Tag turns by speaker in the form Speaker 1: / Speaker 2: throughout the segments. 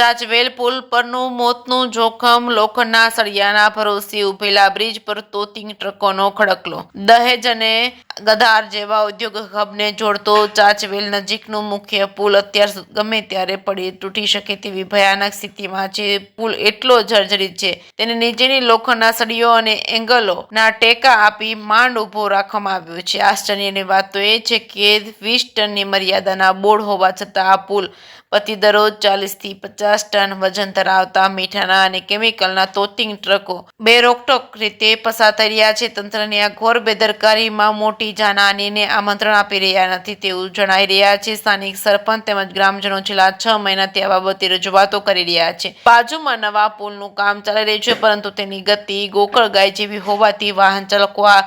Speaker 1: ચાચવેલ પુલ પરનું મોતનું જોખમ, લોખંડના સળિયાના ભરોસે ઉભેલા બ્રિજ પર તોતિંગ ટ્રકોનો ખડકલો। દહેજ અને ગધાર જેવા ઉદ્યોગ હબને જોડતો ચાચવેલ નજીકનો મુખ્ય પુલ અત્યારે ગમે ત્યારે પડી તૂટી શકે તેવી ભયાનક સ્થિતિમાં છે। પુલ એટલો જર્જરિત છે તેને નીચેની લોખંડના સળીઓ અને એંગલોના ટેકા આપી માંડ ઊભો રાખવામાં આવ્યો છે। આશ્ચર્યની વાત તો એ છે કે 20 ટનની મર્યાદાના બોર્ડ હોવા છતાં આ પુલ પરથી દરરોજ 40 થી 50 ટન વજન ધરાવતા મીઠાના અને કેમિકલના તોતિંગ ટ્રકો બેરોકટોક રીતે પસાર થઈ રહ્યા છે। તંત્રની આ ઘોર બેદરકારીમાં મોટી જાનહાનિને આમંત્રણ આપી રહ્યા નથી તેવું જણાઈ રહ્યા છે। સ્થાનિક સરપંચ તેમજ ગ્રામજનો છેલ્લા 6 મહિનાથી આ બાબતે રજૂઆતો કરી રહ્યા છે। બાજુમાં નવા પુલનું કામ ચાલી રહ્યું છે પરંતુ તેની ગતિ ગોકળગાય જેવી હોવાથી વાહન ચાલકો આ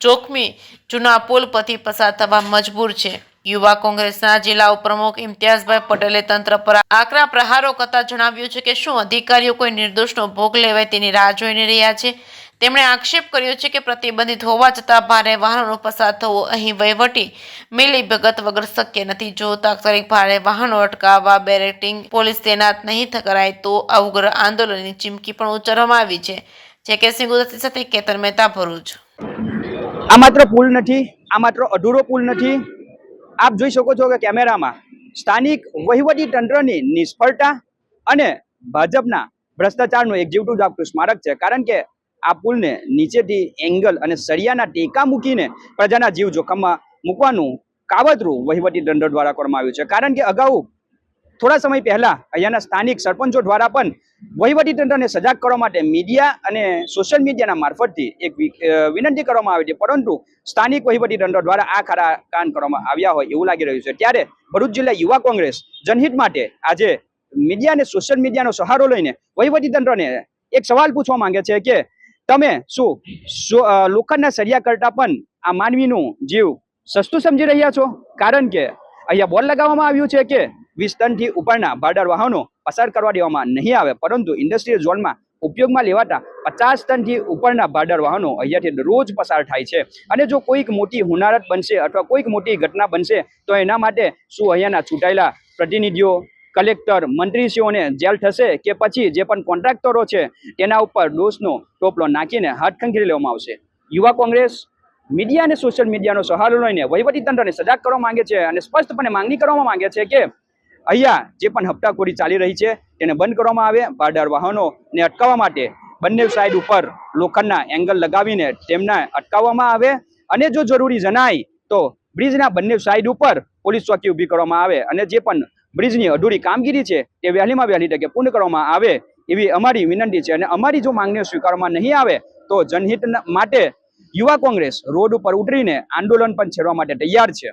Speaker 1: જોખમી જૂના પુલ પરથી પસાર થવા મજબૂર છે। યુવા કોંગ્રેસના જિલ્લા ઉપપ્રમુખ ઇમ્તિયાઝભાઈ પટેલે તંત્ર પર આકરા પ્રહારો કરતા જણાવ્યું છે કે શું અધિકારીઓ કોઈ નિર્દોષનો ભોગ લેવાય તેની રાહ જોઈ રહ્યા છે। તેમણે આક્ષેપ કર્યો છે કે પ્રતિબંધિત હોવા છતાં ભારે વાહનોનો પસાર થવો અહીં વહીવટી મિલીભગત વગર શક્ય નથી। જો તાત્કાલિક ભારે વાહનો અટકાવવા બેરેક્ટિંગ પોલીસ તૈનાત નહીં કરાય તો આ ઉગ્ર આંદોલનની ચીમકી પણ ઉચ્ચારવામાં આવી છે। જે સિંહ ગુજરાતી સાથે કેતન મહેતા, ભરૂચ।
Speaker 2: આ માત્ર પુલ નથી, આ માત્ર અધૂરો પુલ નથી। આપ જોઈ શકો છો કે કેમેરામાં સ્થાનિક વહીવટી તંત્રની નિષ્ફળતા અને ભાજપના ભ્રષ્ટાચારનું એક જીવતું જાગતું સ્મારક છે। કારણ કે આ પુલને નીચેથી એંગલ અને સળિયાના ટેકા મૂકીને પ્રજાના જીવ જોખમમાં મૂકવાનું કાવતરું વહીવટી તંત્ર દ્વારા કરવામાં આવ્યું છે। કારણ કે અગાઉ થોડા સમય પહેલા અહીંયાના સ્થાનિક સરપંચો દ્વારા પણ વહીવટી તંત્રને સજાગ કરવા માટે મીડિયા અને સોશિયલ મીડિયાના મારફતથી એક વિનંતી કરવામાં આવી હતી, પરંતુ સ્થાનિક વહીવટી તંત્ર દ્વારા આ ખરા કાન કરવામાં આવ્યા હોય એવું લાગી રહ્યું છે। ત્યારે ભરૂચ જિલ્લા યુવા કોંગ્રેસ જનહિત માટે આજે મીડિયા અને સોશિયલ મીડિયાનો સહારો લઈને વહીવટી તંત્રને એક સવાલ પૂછવા માંગે છે કે તમે શું લોખંડના સળિયા કરતા પણ આ માનવીનું જીવ સસ્તું સમજી રહ્યા છો? કારણ કે અહીંયા બોર્ડ લગાવવામાં આવ્યું છે કે 20 ટનથી ઉપરના ભાડાર વાહનો પસાર કરવા દેવામાં નહીં આવે, પરંતુ ઇન્ડસ્ટ્રીયલ ઝોનમાં ઉપયોગમાં લેવાતા 50 ટનથી ઉપરના ભાડાર વાહનો અહીંયાથી રોજ પસાર થાય છે। અને જો કોઈક મોટી હોનારત બનશે અથવા કોઈક મોટી ઘટના બનશે તો એના માટે શું અહીંયાના ચૂંટાયેલા પ્રતિનિધિઓ, કલેક્ટર, મંત્રીશ્રીઓને જેલ થશે કે પછી જે પણ કોન્ટ્રાક્ટરો છે તેના ઉપર દોષનો ટોપલો નાખીને હાથ ખંખેરી લેવામાં આવશે? યુવા કોંગ્રેસ મીડિયા અને સોશિયલ મીડિયાનો સહારો લઈને વહીવટી તંત્રને સજાગ કરવા માંગે છે અને સ્પષ્ટપણે માંગણી કરવામાં માંગે છે કે અહીંયા જે પણ હપ્તાખોરી ચાલી રહી છે તેને બંધ કરવામાં આવે। ભાડાર વાહનોને અટકાવવા માટે બંને સાઈડ ઉપર લોખંડના એંગલ લગાવીને તેમને અટકાવવામાં આવે અને જો જરૂરી જણાય તો બ્રિજના બંને સાઈડ ઉપર પોલીસ ચોકી ઊભી કરવામાં આવે અને જે પણ બ્રિજની અધૂરી કામગીરી છે તે વહેલીમાં વહેલી તકે પૂર્ણ કરવામાં આવે એવી અમારી વિનંતી છે। અને અમારી જો માંગણીઓ સ્વીકારવામાં નહીં આવે તો જનહિત માટે યુવા કોંગ્રેસ રોડ ઉપર ઉતરીને આંદોલન પણ છેડવા માટે તૈયાર છે।